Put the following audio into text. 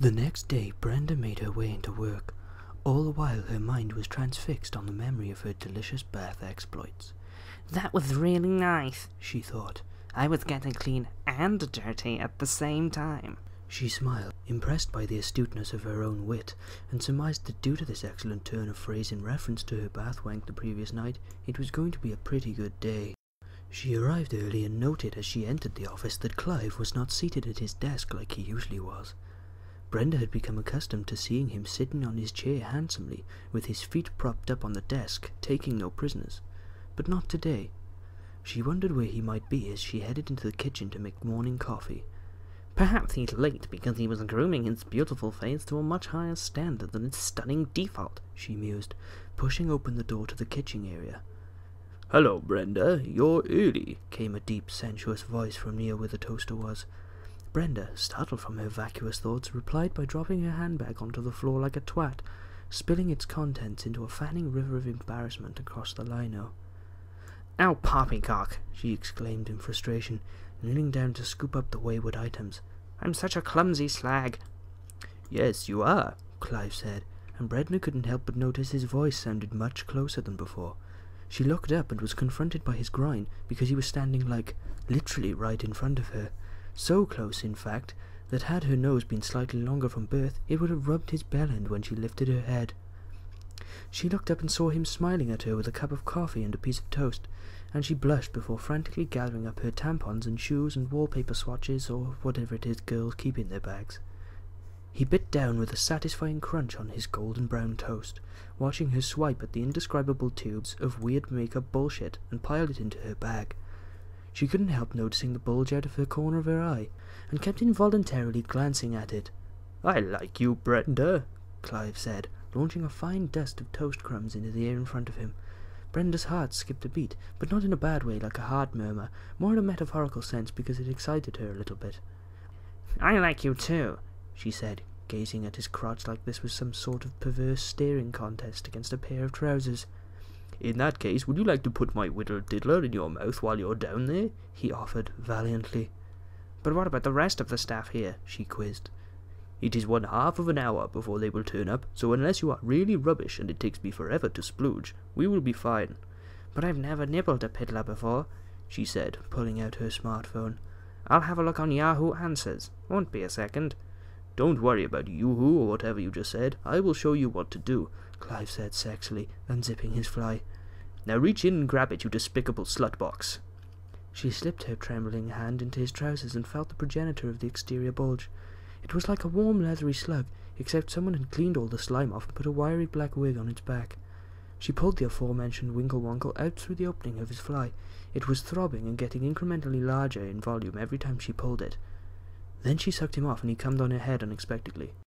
The next day Brenda made her way into work, all the while her mind was transfixed on the memory of her delicious bath exploits. That was really nice, she thought. I was getting clean and dirty at the same time. She smiled, impressed by the astuteness of her own wit, and surmised that due to this excellent turn of phrase in reference to her bath wank the previous night, it was going to be a pretty good day. She arrived early and noted as she entered the office that Clive was not seated at his desk like he usually was. Brenda had become accustomed to seeing him sitting on his chair handsomely, with his feet propped up on the desk, taking no prisoners. But not today. She wondered where he might be as she headed into the kitchen to make morning coffee. Perhaps he's late because he was grooming his beautiful face to a much higher standard than its stunning default, she mused, pushing open the door to the kitchen area. "Hello, Brenda, you're early," came a deep, sensuous voice from near where the toaster was. Brenda, startled from her vacuous thoughts, replied by dropping her handbag onto the floor like a twat, spilling its contents into a fanning river of embarrassment across the lino. "Oh, poppycock!" she exclaimed in frustration, kneeling down to scoop up the wayward items. "I'm such a clumsy slag." "Yes, you are," Clive said, and Brenda couldn't help but notice his voice sounded much closer than before. She looked up and was confronted by his groin, because he was standing literally right in front of her. So close, in fact, that had her nose been slightly longer from birth, it would have rubbed his bell end when she lifted her head. She looked up and saw him smiling at her with a cup of coffee and a piece of toast, and she blushed before frantically gathering up her tampons and shoes and wallpaper swatches, or whatever it is girls keep in their bags. He bit down with a satisfying crunch on his golden brown toast, watching her swipe at the indescribable tubes of weird makeup bullshit and piled it into her bag. She couldn't help noticing the bulge out of the corner of her eye, and kept involuntarily glancing at it. "I like you, Brenda," Clive said, launching a fine dust of toast crumbs into the air in front of him. Brenda's heart skipped a beat, but not in a bad way like a heart murmur, more in a metaphorical sense because it excited her a little bit. "I like you too," she said, gazing at his crotch like this was some sort of perverse staring contest against a pair of trousers. "In that case, would you like to put my whittle diddler in your mouth while you're down there?" he offered valiantly. "But what about the rest of the staff here?" she quizzed. "It is 1/2 of an hour before they will turn up, so unless you are really rubbish and it takes me forever to splooge, we will be fine." "But I've never nibbled a piddler before," she said, pulling out her smartphone. "I'll have a look on Yahoo Answers. Won't be a second." "Don't worry about Yoo-hoo or whatever you just said. I will show you what to do," Clive said sexily, unzipping his fly. "Now reach in and grab it, you despicable slutbox." She slipped her trembling hand into his trousers and felt the progenitor of the exterior bulge. It was like a warm leathery slug, except someone had cleaned all the slime off and put a wiry black wig on its back. She pulled the aforementioned winkle-wonkle out through the opening of his fly. It was throbbing and getting incrementally larger in volume every time she pulled it. Then she sucked him off and he cummed on her head unexpectedly.